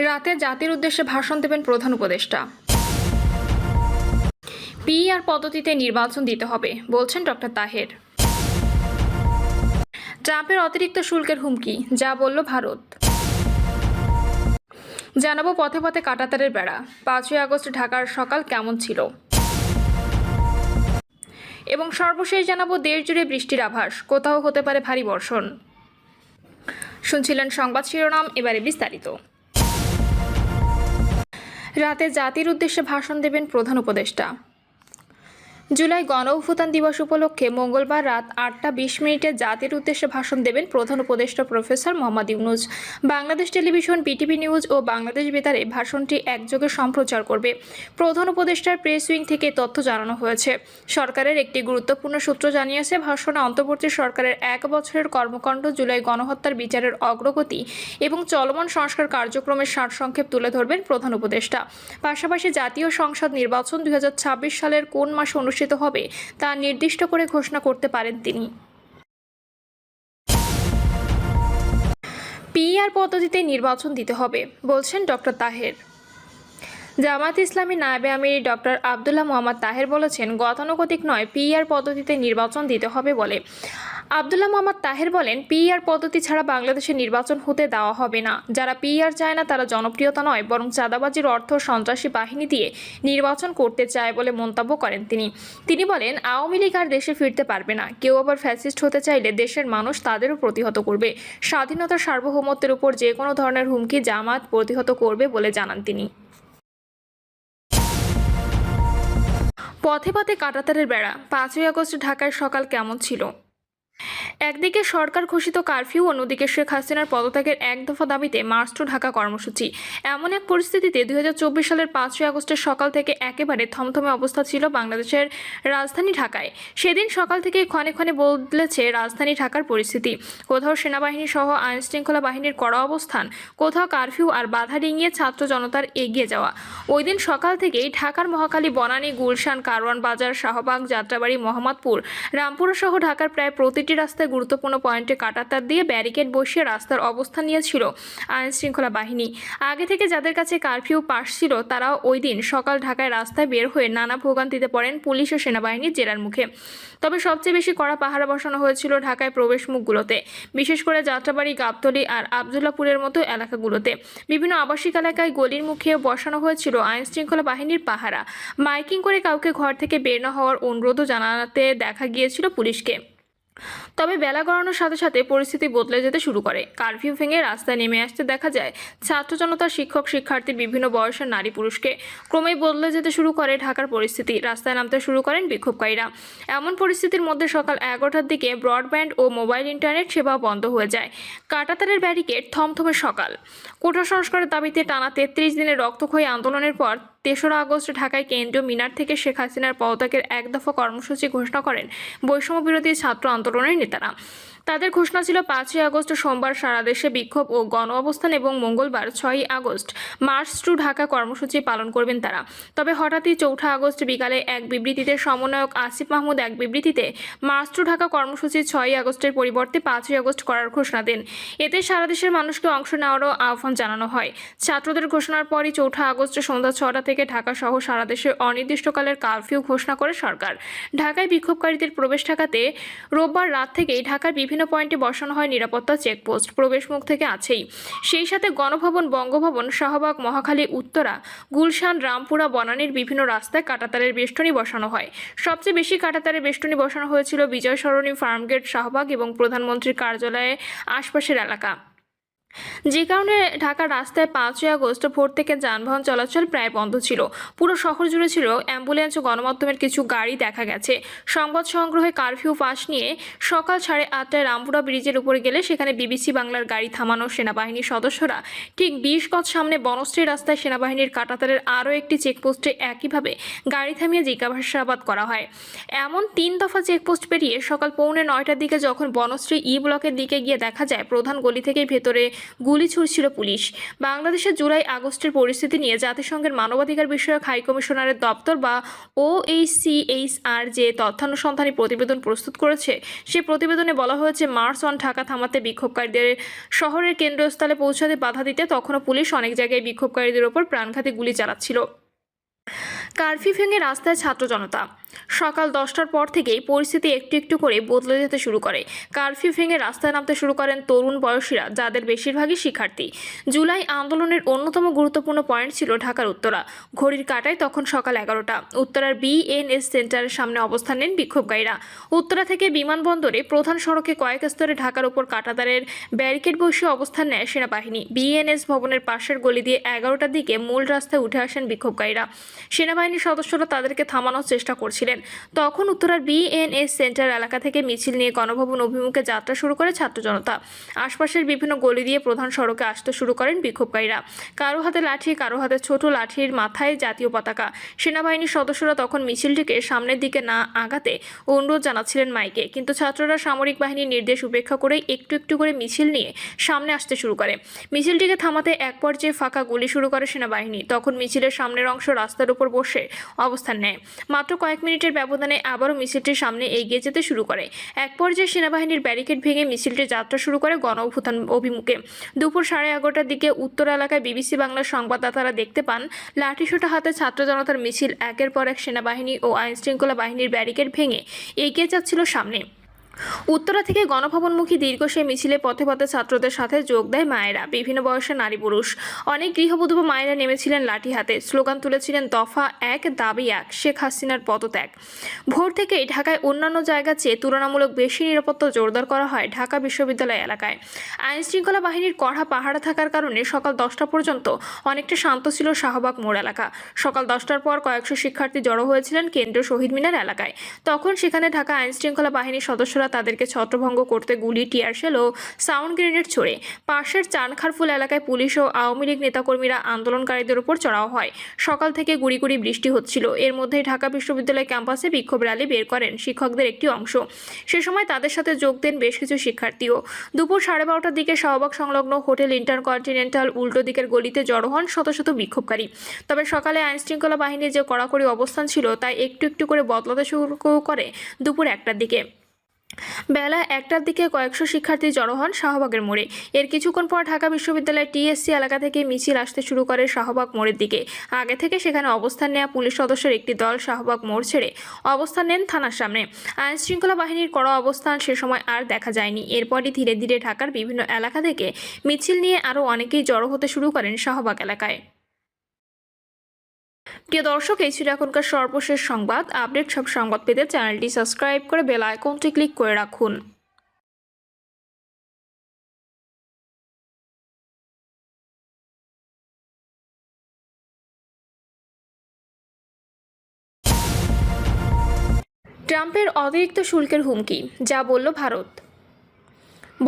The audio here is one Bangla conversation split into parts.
রাতে জাতির উদ্দেশ্যে ভাষণ দেবেন প্রধান উপদেষ্টা। পিআর পদ্ধতিতে নির্বাচন দিতে হবে বলছেন ডক্টর তাহের। ট্রাম্পের অতিরিক্ত শুল্কের হুমকি, যা বলল ভারত। জানাবো পথে পথে কাঁটাতারের বেড়া, 5ই আগস্ট ঢাকার সকাল কেমন ছিল। এবং সর্বশেষ জানাবো দেশ জুড়ে বৃষ্টির আভাস, কোথাও হতে পারে ভারী বর্ষণ। শুনছিলেন সংবাদ শিরোনাম, এবারে বিস্তারিত। রাতে জাতির উদ্দেশ্যে ভাষণ দেবেন প্রধান উপদেষ্টা। জুলাই গণ অভ্যুত্থান দিবস উপলক্ষে মঙ্গলবার রাত 8:20 জাতির উদ্দেশ্যে ভাষণ দেবেন প্রধান উপদেষ্টা professor Mohammad Yunus. Bangladesh television, BTV news ও বাংলাদেশ বেতারে ভাষণটি একযোগে সম্প্রচার করবে। প্রধান উপদেষ্টার প্রেস উইং থেকে তথ্য জানানো হয়েছে। সরকারের একটি গুরুত্বপূর্ণ সূত্র জানিয়েছে, ভাষণে অন্তর্বর্তী সরকারের 1 বছরের কর্মকাণ্ড, জুলাই গণহত্যার বিচারের অগ্রগতি এবং চলমান সংস্কার কার্যক্রমের সারসংক্ষেপ তুলে ধরবেন প্রধান উপদেষ্টা। পাশাপাশি জাতীয় সংসদ নির্বাচন 2026 সালের কোন মাসে অনুষ্ঠিত হবে তা নির্দিষ্ট করে ঘোষণা করতে পারেন তিনি। পিআর পদ্ধতিতে নির্বাচন দিতে হবে বলছেন ডক্টর তাহের। জামায়াত ইসলামী নায়েবে আমির ডক্টর আব্দুল্লাহ মোহাম্মদ তাহের বলেছেন, গতানুগতিক নয়, পিআর পদ্ধতিতে নির্বাচন দিতে হবে বলে। আব্দুল্লাহ মোহাম্মদ তাহের বলেন, পিআর পদ্ধতি ছাড়া বাংলাদেশে নির্বাচন হতে দেওয়া হবে না। যারা পিআর চায় না তারা জনপ্রিয়তা নয়, বরং চাঁদাবাজির অর্থ সন্ত্রাসী বাহিনী দিয়ে নির্বাচন করতে চায় বলে মন্তব্য করেন তিনি বলেন, আওয়ামী লীগ আর দেশে ফিরতে পারবে না। কেউ আবার ফ্যাসিস্ট হতে চাইলে দেশের মানুষ তাদেরও প্রতিহত করবে। স্বাধীনতার সার্বভৌমত্বের উপর যে কোনো ধরনের হুমকি জামায়াত প্রতিহত করবে বলে জানান তিনি। পথে পথে কাঁটাতারের বেড়া, 5ই আগস্ট ঢাকার সকাল কেমন ছিল। একদিকে সরকার ঘোষিত কারফিউ, অন্যদিকে শেখ হাসিনার পদত্যাগের 1 দফা দাবিতে মার্চ টু ঢাকা কর্মসূচি। এমন এক পরিস্থিতিতে 2024 সালের 5ই আগস্টের সকাল থেকে একেবারে থমথমে অবস্থা ছিল বাংলাদেশের রাজধানী ঢাকায়। সেদিন সকাল থেকে ক্ষণে ক্ষণে বদলেছে রাজধানী ঢাকার পরিস্থিতি। কোথাও সেনাবাহিনী সহ আইনশৃঙ্খলা বাহিনীর কড়া অবস্থান, কোথাও কারফিউ আর বাধা ডিঙিয়ে ছাত্র জনতার এগিয়ে যাওয়া। ওই দিন সকাল থেকেই ঢাকার মহাখালী, বনানী, গুলশান, কারওয়ান বাজার, শাহবাগ, যাত্রাবাড়ি, মোহাম্মদপুর, রামপুরা সহ ঢাকার প্রায় প্রতিটি রাস্তায় গুরুত্বপূর্ণ পয়েন্টে কাঁটাতার দিয়ে ব্যারিকেড বসিয়ে রাস্তার অবস্থান নিয়েছিল আইনশৃঙ্খলা বাহিনী। আগে থেকে যাদের কাছে কারফিউ পাস ছিল তারাও ওই দিন সকাল ঢাকায় রাস্তায় বের হয়ে নানা ভোগান্তিতে পড়েন পুলিশ ও সেনাবাহিনীর জেরার মুখে। তবে সবচেয়ে বেশি কড়া পাহারা বসানো হয়েছিল ঢাকায় প্রবেশ মুখগুলোতে, বিশেষ করে যাত্রাবাড়ি, গাবতলী আর আবদুল্লাপুরের মতো এলাকাগুলোতে। বিভিন্ন আবাসিক এলাকায় গলির মুখে বসানো হয়েছিল আইনশৃঙ্খলা বাহিনীর পাহারা। মাইকিং করে কাউকে ঘর থেকে বের না হওয়ার অনুরোধও জানাতে দেখা গিয়েছিল পুলিশকে। তবে বেলা গড়ানোর সাথে সাথে পরিস্থিতি বদলে যেতে শুরু করে। কারফিউ ভেঙে রাস্তায় নেমে আসতে দেখা যায় ছাত্র জনতা, শিক্ষক, শিক্ষার্থী, বিভিন্ন বয়সের নারী পুরুষকে। ক্রমেই বদলে যেতে শুরু করে ঢাকার পরিস্থিতি। রাস্তায় নামতে শুরু করেন বিক্ষোভকারীরা। এমন পরিস্থিতির মধ্যে সকাল 11টার দিকে ব্রডব্যান্ড ও মোবাইল ইন্টারনেট সেবাও বন্ধ হয়ে যায়। কাঁটাতারের ব্যারিকেড, থমথমে সকাল। কোটা সংস্কারের দাবিতে টানা 33 দিনের রক্তক্ষয়ী আন্দোলনের পর 3রা আগস্ট ঢাকায় কেন্দ্রীয় মিনার থেকে শেখ হাসিনার পদত্যাগের 1 দফা কর্মসূচি ঘোষণা করেন বৈষম্য বিরোধী ছাত্র আন্দোলনের নেতারা। তাদের ঘোষণা ছিল 5ই আগস্ট সোমবার সারা দেশে বিক্ষোভ ও গণ অবস্থান এবং মঙ্গলবার 6ই আগস্ট মার্চ টু ঢাকা কর্মসূচি পালন করবেন তারা। তবে হঠাৎই 4 আগস্ট বিকালে এক বিবৃতিতে সমন্বয়ক আসিফ মাহমুদ এক বিবৃতিতে মার্চ টু ঢাকা কর্মসূচি 6ই আগস্টের পরিবর্তে 5ই আগস্ট করার ঘোষণা দেন। এতে সারা দেশের মানুষকে অংশ নেওয়ারও আহ্বান জানানো হয়। ছাত্রদের ঘোষণার পরই 4 আগস্ট সন্ধ্যা 6টা থেকে ঢাকা সহ সারা দেশে অনির্দিষ্টকালের কারফিউ ঘোষণা করে সরকার। ঢাকায় বিক্ষোভকারীদের প্রবেশ ঠেকাতে রোববার রাত থেকেই ঢাকার বিভিন্ন পয়েন্টে বসানো হয় নিরাপত্তা চেকপোস্ট। প্রবেশ মুখ থেকে আছেই, সেই সাথে গণভবন, বঙ্গভবন, শাহবাগ, মহাখালী, উত্তরা, গুলশান, রামপুরা, বনানীর বিভিন্ন রাস্তায় কাঁটাতারের বেষ্টনী বসানো হয়। সবচেয়ে বেশি কাঁটাতারের বেষ্টনী বসানো হয়েছিল বিজয় সরণি, ফার্মগেট, শাহবাগ এবং প্রধানমন্ত্রীর কার্যালয়ে আশপাশের এলাকা। যে কারণে ঢাকার রাস্তায় 5ই আগস্ট ভোর থেকে যানবাহন চলাচল প্রায় বন্ধ ছিল। পুরো শহর জুড়ে ছিল অ্যাম্বুলেন্স ও গণমাধ্যমের কিছু গাড়ি দেখা গেছে। সংবাদ সংগ্রহে কারফিউ পাস নিয়ে সকাল 8:30টায় রামপুরা ব্রিজের উপরে গেলে সেখানে বিবিসি বাংলার গাড়ি থামানো সেনাবাহিনীর সদস্যরা ঠিক 20 গজ সামনে বনশ্রী রাস্তায় সেনাবাহিনীর কাঁটাতারের আরও একটি চেকপোস্টে একইভাবে গাড়ি থামিয়ে জিজ্ঞাসাবাদ করা হয়। এমন 3 দফা চেকপোস্ট পেরিয়ে সকাল 8:45টার দিকে যখন বনশ্রী ই ব্লকের দিকে গিয়ে দেখা যায় প্রধান গলি থেকে ভেতরে গুলি ছুড়ছিল পুলিশ। বাংলাদেশের জুলাই আগস্টের পরিস্থিতি নিয়ে জাতিসংঘের মানবাধিকার বিষয়ক হাই কমিশনারের দপ্তর বা OHCHR যে তথ্যানুসন্ধানী প্রতিবেদন প্রস্তুত করেছে, সে প্রতিবেদনে বলা হয়েছে মার্চ অন ঢাকা থামাতে বিক্ষোভকারীদের শহরের কেন্দ্রস্থলে পৌঁছাতে বাধা দিতে তখনও পুলিশ অনেক জায়গায় বিক্ষোভকারীদের ওপর প্রাণঘাতী গুলি চালাচ্ছিল। কারফিউ ভেঙে রাস্তায় ছাত্র জনতা। সকাল 10টার পর থেকেই পরিস্থিতি একটু একটু করে বদলে যেতে শুরু করে। কারফিউ ভেঙে রাস্তায় নামতে শুরু করেন তরুণ বয়সীরা, যাদের বেশিরভাগই শিক্ষার্থী। জুলাই আন্দোলনের অন্যতম গুরুত্বপূর্ণ পয়েন্ট ছিল ঢাকার উত্তরা। ঘড়ির কাঁটায় তখন সকাল 11টা। উত্তরার BNS সেন্টারের সামনে অবস্থান নেন বিক্ষোভকারীরা। উত্তরা থেকে বিমানবন্দরে প্রধান সড়কে কয়েক স্তরে ঢাকার উপর কাঁটাতারের ব্যারিকেড বসিয়ে অবস্থান নেয় সেনাবাহিনী। BNS ভবনের পাশের গলি দিয়ে 11টার দিকে মূল রাস্তায় উঠে আসেন বিক্ষোভকারীরা। সেনাবাহিনীর সদস্যরা তাদেরকে থামানোর চেষ্টা করছিলেন। তখন উত্তরার BNS সেন্টার এলাকা থেকে মিছিল নিয়ে গণভবন অভিমুখে যাত্রা শুরু করে ছাত্র জনতা। আশপাশের বিভিন্ন গলি দিয়ে প্রধান সড়কে আসতে শুরু করেন বিক্ষোভকারীরা। কারো হাতে লাঠি, কারো হাতে ছোট লাঠির মাথায় জাতীয় পতাকা। সেনাবাহিনীর সদস্যরা তখন মিছিলটিকে সামনের দিকে না আগাতে অনুরোধ জানাচ্ছিলেন মাইকে, কিন্তু ছাত্ররা সামরিক বাহিনীর নির্দেশ উপেক্ষা করে একটু একটু করে মিছিল নিয়ে সামনে আসতে শুরু করে। মিছিলটিকে থামাতে এক পর্যায়ে ফাঁকা গুলি শুরু করে সেনাবাহিনী। তখন মিছিলের সামনের অংশ রাস্তার উপর বসে অবস্থান নেয়। মাত্র কয়েক মিনিটের ব্যবধানে আবারও মিছিলটির সামনে এগিয়ে যেতে শুরু করে। এক পর্যায়ে সেনাবাহিনীর ব্যারিকেড ভেঙে মিছিলটি যাত্রা শুরু করে গণ অভ্যুত্থান অভিমুখে। দুপুর 11:30টার দিকে উত্তর এলাকায় BBC বাংলার সংবাদদাতারা দেখতে পান লাঠিসোঁটা হাতে ছাত্র জনতার মিছিল একের পর এক সেনাবাহিনী ও আইনশৃঙ্খলা বাহিনীর ব্যারিকেড ভেঙে এগিয়ে যাচ্ছিল সামনে। উত্তরা থেকে গণভবনমুখী দীর্ঘ সেই মিছিলে পথে পথে ছাত্রদের সাথে যোগ দেয় মায়েরা, বিভিন্ন বয়সের নারী পুরুষ। অনেক গৃহবধূ মায়েরা নেমেছিলেন লাঠি হাতে, স্লোগান তুলেছিলেন দফা 1 দাবি 1, শেখ হাসিনার পদত্যাগ। ভোর থেকেই ঢাকায় অন্যান্য জায়গার চেয়ে তুলনামূলক বেশি নিরাপত্তা জোরদার করা হয় ঢাকা বিশ্ববিদ্যালয় এলাকায়। আইনশৃঙ্খলা বাহিনীর কড়া পাহারা থাকার কারণে সকাল 10টা পর্যন্ত অনেকটা শান্ত ছিল শাহবাগ মোড় এলাকা। সকাল 10টার পর কয়েকশো শিক্ষার্থী জড়ো হয়েছিলেন কেন্দ্রীয় শহীদ মিনার এলাকায়। তখন সেখানে ঢাকা আইনশৃঙ্খলা বাহিনীর সদস্যরা তাদেরকে ছত্রভঙ্গ করতে গুলি, টিয়ারশেল ও সাউন্ড গ্রেনেড ছোড়ে। পাশের চানখারফুল এলাকায় পুলিশ ও আওয়ামী লীগ নেতাকর্মীরা আন্দোলনকারীদের উপর চড়াও হয়। সকাল থেকে গুড়ি গুড়ি বৃষ্টি হচ্ছিল। এর মধ্যেই ঢাকা বিশ্ববিদ্যালয় ক্যাম্পাসে বিক্ষোভ র্যালি বের করেন শিক্ষকদের একটি অংশ। সে সময় তাদের সাথে যোগ দেন বেশ কিছু শিক্ষার্থীও। দুপুর 12:30টার দিকে শাহবাগ সংলগ্ন হোটেল ইন্টারকন্টিনেন্টাল উল্টো দিকের গলিতে জড়ো হন শত শত বিক্ষোভকারী। তবে সকালে আইনশৃঙ্খলা বাহিনীর যে কড়াকড়ি অবস্থান ছিল তাই একটু একটু করে বদলাতে শুরু করে দুপুর 1টার দিকে। বেলা 1টার দিকে কয়েকশো শিক্ষার্থী জড়ো হন শাহবাগের মোড়ে। এর কিছুক্ষণ পর ঢাকা বিশ্ববিদ্যালয়ের TSC এলাকা থেকে মিছিল আসতে শুরু করে শাহবাগ মোড়ের দিকে। আগে থেকে সেখানে অবস্থান নেওয়া পুলিশ সদস্যের একটি দল শাহবাগ মোড় ছেড়ে অবস্থান নেন থানার সামনে। আইনশৃঙ্খলা বাহিনীর কড়া অবস্থান সে সময় আর দেখা যায়নি। এরপরই ধীরে ধীরে ঢাকার বিভিন্ন এলাকা থেকে মিছিল নিয়ে আরও অনেকেই জড়ো হতে শুরু করেন শাহবাগ এলাকায়। প্রিয় দর্শক, এই ছিল এখনকার সর্বশেষ সংবাদ। আপডেট সব সংবাদ পেতে চ্যানেলটি সাবস্ক্রাইব করে বেল আইকনটি ক্লিক করে রাখুন। ট্রাম্পের অতিরিক্ত শুল্কের হুমকি, যা বলল ভারত।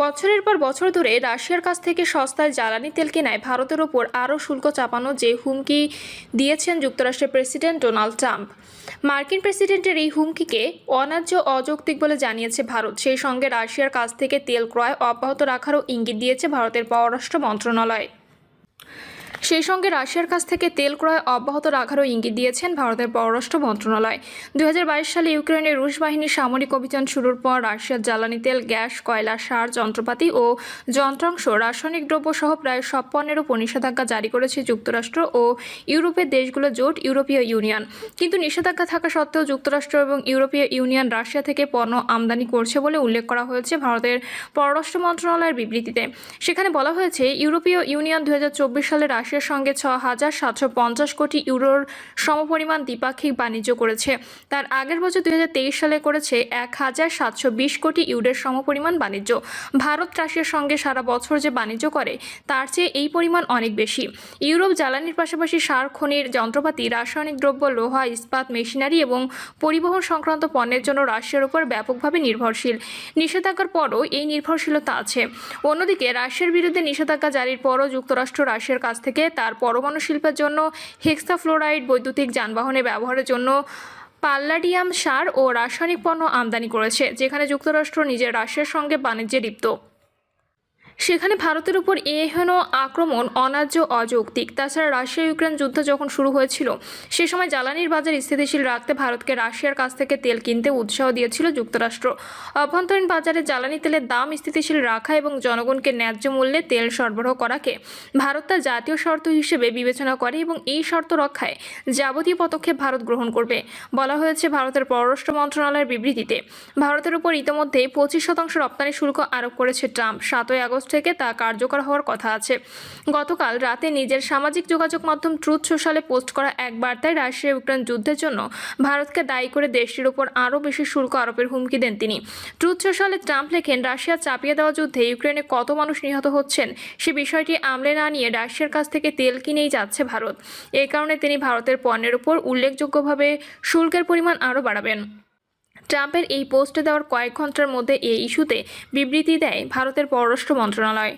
বছরের পর বছর ধরে রাশিয়ার কাছ থেকে সস্তায় জ্বালানি তেল কেনায় ভারতের ওপর আরও শুল্ক চাপানো যে হুমকি দিয়েছেন যুক্তরাষ্ট্রের প্রেসিডেন্ট ডোনাল্ড ট্রাম্প। মার্কিন প্রেসিডেন্টের এই হুমকিকে অন্যায্য, অযৌক্তিক বলে জানিয়েছে ভারত। সেই সঙ্গে রাশিয়ার কাছ থেকে তেল ক্রয় অব্যাহত রাখারও ইঙ্গিত দিয়েছে ভারতের পররাষ্ট্র মন্ত্রণালয়। সেই সঙ্গে রাশিয়ার কাছ থেকে তেল ক্রয় অব্যাহত রাখারও ইঙ্গিত দিয়েছেন ভারতের পররাষ্ট্র মন্ত্রণালয়। 2022 সালে ইউক্রেনে রুশ বাহিনীর সামরিক অভিযান শুরুর পর রাশিয়ার জ্বালানি তেল, গ্যাস, কয়লা, সার, যন্ত্রপাতি ও যন্ত্রাংশ, রাসায়নিক দ্রব্য সহ প্রায় সব পণ্যের উপর নিষেধাজ্ঞা জারি করেছে যুক্তরাষ্ট্র ও ইউরোপের দেশগুলো জোট ইউরোপীয় ইউনিয়ন। কিন্তু নিষেধাজ্ঞা থাকা সত্ত্বেও যুক্তরাষ্ট্র এবং ইউরোপীয় ইউনিয়ন রাশিয়া থেকে পণ্য আমদানি করছে বলে উল্লেখ করা হয়েছে ভারতের পররাষ্ট্র মন্ত্রণালয়ের বিবৃতিতে। সেখানে বলা হয়েছে, ইউরোপীয় ইউনিয়ন 2024 সালে রাশিয়ার সঙ্গে 6,750 কোটি ইউরোর সমপরিমাণ দ্বিপাক্ষিক বাণিজ্য করেছে। তার আগের বছর 2023 সালে করেছে 1,720 কোটি ইউরোর সমপরিমাণ বাণিজ্য। ভারত রাশিয়ার সঙ্গে সারা বছর যে বাণিজ্য করে তার চেয়ে এই পরিমাণ অনেক বেশি। ইউরোপ জ্বালানির পাশাপাশি সার, খনির যন্ত্রপাতি, রাসায়নিক দ্রব্য, লোহা, ইস্পাত, মেশিনারি এবং পরিবহন সংক্রান্ত পণ্যের জন্য রাশিয়ার উপর ব্যাপকভাবে নির্ভরশীল। নিষেধাজ্ঞার পরও এই নির্ভরশীলতা আছে। অন্যদিকে রাশিয়ার বিরুদ্ধে নিষেধাজ্ঞা জারির পরও যুক্তরাষ্ট্র রাশিয়ার কাছ থেকে তার পরমাণু শিল্পের জন্য হেক্সাফ্লোরাইড, বৈদ্যুতিক যানবাহনে ব্যবহারের জন্য পাল্লাডিয়াম, সার ও রাসায়নিক পণ্য আমদানি করেছে, যেখানে যুক্তরাষ্ট্র নিজের রাশিয়ার সঙ্গে বাণিজ্যে লিপ্ত। সেখানে ভারতের উপর এহেন আক্রমণ অন্যায্য অযৌক্তিক। তাছাড়া রাশিয়া ইউক্রেন যুদ্ধ যখন শুরু হয়েছিল সে সময় জ্বালানির বাজার স্থিতিশীল রাখতে ভারতকে রাশিয়ার কাছ থেকে তেল কিনতে উৎসাহ দিয়েছিল যুক্তরাষ্ট্র। অভ্যন্তরীণ বাজারে জ্বালানি তেলের দাম স্থিতিশীল রাখা এবং জনগণকে ন্যায্য মূল্যে তেল সরবরাহ করাকে ভারত তার জাতীয় শর্ত হিসেবে বিবেচনা করে এবং এই শর্ত রক্ষায় যাবতীয় পদক্ষেপ ভারত গ্রহণ করবে বলা হয়েছে ভারতের পররাষ্ট্র মন্ত্রণালয়ের বিবৃতিতে। ভারতের উপর ইতিমধ্যে 25% রপ্তানি শুল্ক আরোপ করেছে ট্রাম্প। 7 আগস্ট থেকে তা কার্যকর হওয়ার কথা আছে। গতকাল রাতে নিজের সামাজিক যোগাযোগ মাধ্যম ট্রুথ সোশ্যালে পোস্ট করা এক বার্তায় রাশিয়া ইউক্রেন যুদ্ধের জন্য ভারতকে দায়ী করে দেশটির উপর আরও বেশি শুল্ক আরোপের হুমকি দেন তিনি। ট্রুথ সোশ্যালে ট্রাম্প লেখেন, রাশিয়া চাপিয়ে দেওয়া যুদ্ধে ইউক্রেনে কত মানুষ নিহত হচ্ছেন সে বিষয়টি আমলে না নিয়ে রাশিয়ার কাছ থেকে তেল কিনেই যাচ্ছে ভারত। এই কারণে তিনি ভারতের পণ্যের উপর উল্লেখযোগ্যভাবে শুল্কের পরিমাণ আরও বাড়াবেন। ট্রাম্পের এই পোস্টে দেওয়ার কয়েক ঘন্টার মধ্যে এই ইস্যুতে বিবৃতি দেয় ভারতের পররাষ্ট্র মন্ত্রণালয়।